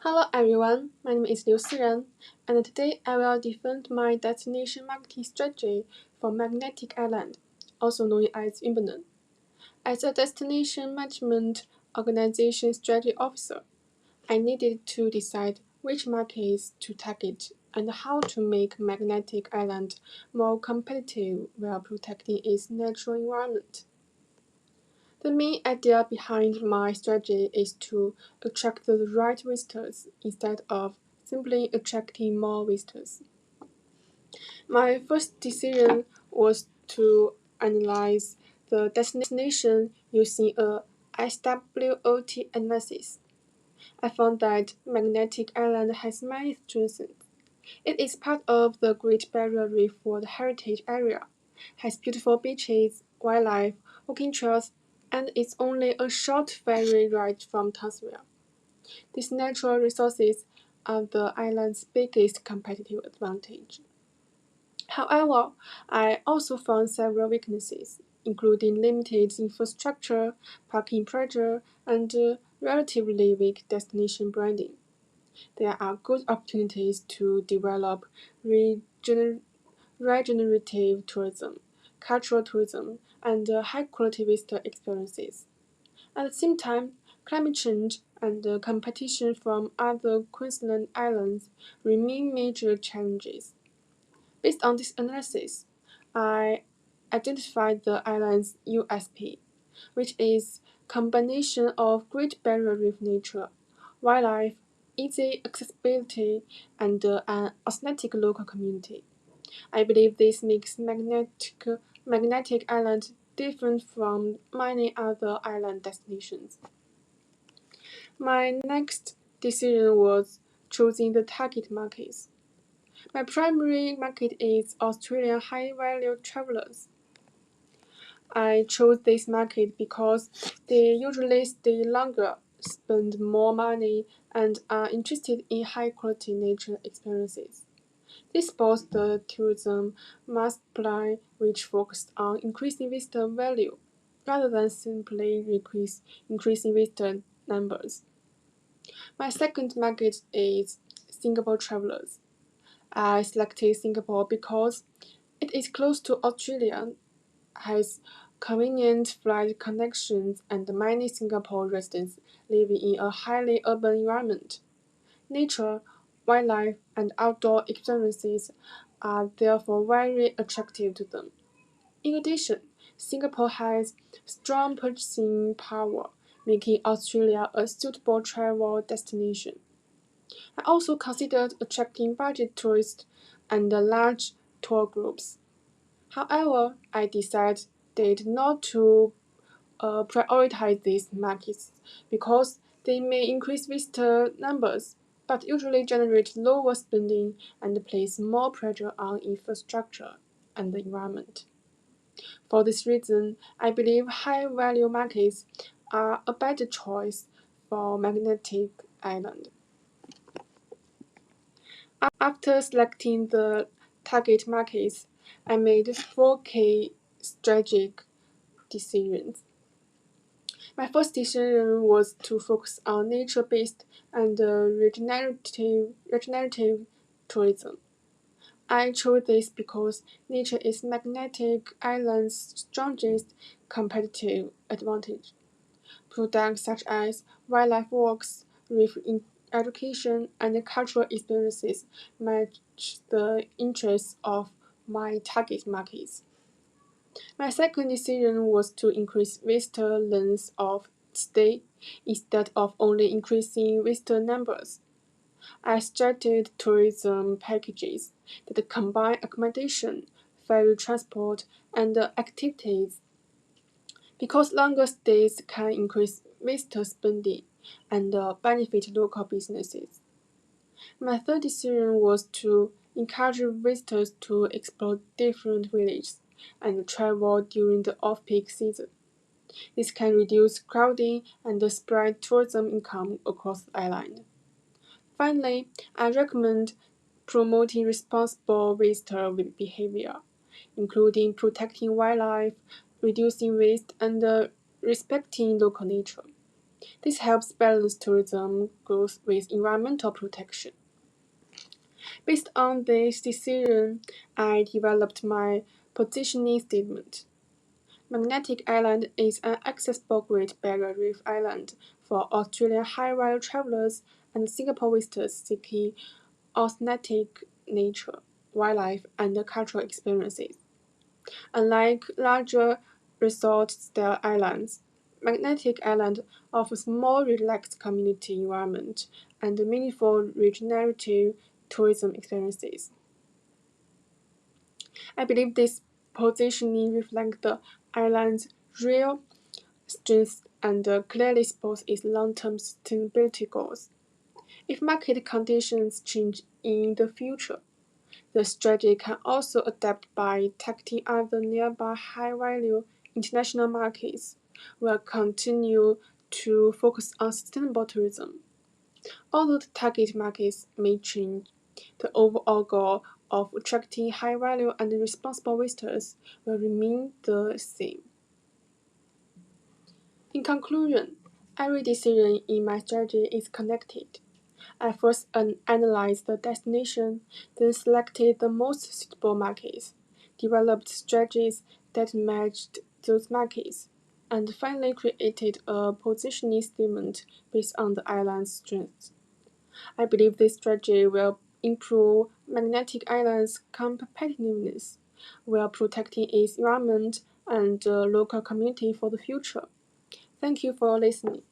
Hello everyone, my name is Liu Siren, and today I will defend my destination marketing strategy for Magnetic Island, also known as Yunbenun. As a destination management organization strategy officer, I needed to decide which markets to target and how to make Magnetic Island more competitive while protecting its natural environment. The main idea behind my strategy is to attract the right visitors instead of simply attracting more visitors. My first decision was to analyze the destination using a SWOT analysis. I found that Magnetic Island has many strengths. It is part of the Great Barrier Reef World Heritage Area, has beautiful beaches, wildlife, walking trails, and is only a short ferry ride from Tasmania. These natural resources are the island's biggest competitive advantage. However, I also found several weaknesses, including limited infrastructure, parking pressure, and relatively weak destination branding. There are good opportunities to develop regenerative tourism, cultural tourism, and high-quality visitor experiences. At the same time, climate change and competition from other Queensland islands remain major challenges. Based on this analysis, I identified the island's USP, which is combination of Great Barrier Reef nature, wildlife, easy accessibility, and an authentic local community. I believe this makes Magnetic Island different from many other island destinations. My next decision was choosing the target markets. My primary market is Australian high-value travelers. I chose this market because they usually stay longer, spend more money, and are interested in high-quality nature experiences. This supports the tourism multiplier, which focuses on increasing visitor value rather than simply increasing visitor numbers. My second market is Singapore travelers. I selected Singapore because it is close to Australia, has convenient flight connections, and many Singapore residents live in a highly urban environment. Nature, wildlife, and outdoor experiences are therefore very attractive to them. In addition, Singapore has strong purchasing power, making Australia a suitable travel destination. I also considered attracting budget tourists and large tour groups. However, I decided not to prioritize these markets because they may increase visitor numbers, but usually generate lower spending and place more pressure on infrastructure and the environment. For this reason, I believe high-value markets are a better choice for Magnetic Island. After selecting the target markets, I made 4 key strategic decisions. My first decision was to focus on nature-based and regenerative tourism. I chose this because nature is Magnetic Island's strongest competitive advantage. Products such as wildlife walks, reef education, and cultural experiences match the interests of my target markets. My second decision was to increase visitor length of stay instead of only increasing visitor numbers. I started tourism packages that combine accommodation, ferry transport, and activities because longer stays can increase visitor spending and benefit local businesses. My third decision was to encourage visitors to explore different villages and travel during the off-peak season. This can reduce crowding and spread tourism income across the island. Finally, I recommend promoting responsible visitor behavior, including protecting wildlife, reducing waste, and respecting local nature. This helps balance tourism growth with environmental protection. Based on this decision, I developed my positioning statement. Magnetic Island is an accessible Great Barrier Reef island for Australian high-value travelers and Singapore visitors seeking authentic nature, wildlife, and cultural experiences. Unlike larger resort-style islands, Magnetic Island offers more relaxed community environment and meaningful regenerative tourism experiences. I believe this positioning reflects the island's real strengths and clearly supports its long-term sustainability goals. If market conditions change in the future, the strategy can also adapt by targeting other nearby high-value international markets. Will continue to focus on sustainable tourism. Although the target markets may change, the overall goal of attracting high-value and responsible visitors will remain the same. In conclusion, every decision in my strategy is connected. I first analyzed the destination, then selected the most suitable markets, developed strategies that matched those markets, and finally created a positioning statement based on the island's strengths. I believe this strategy will improve Magnetic Island's competitiveness while protecting its environment and the local community for the future. Thank you for listening.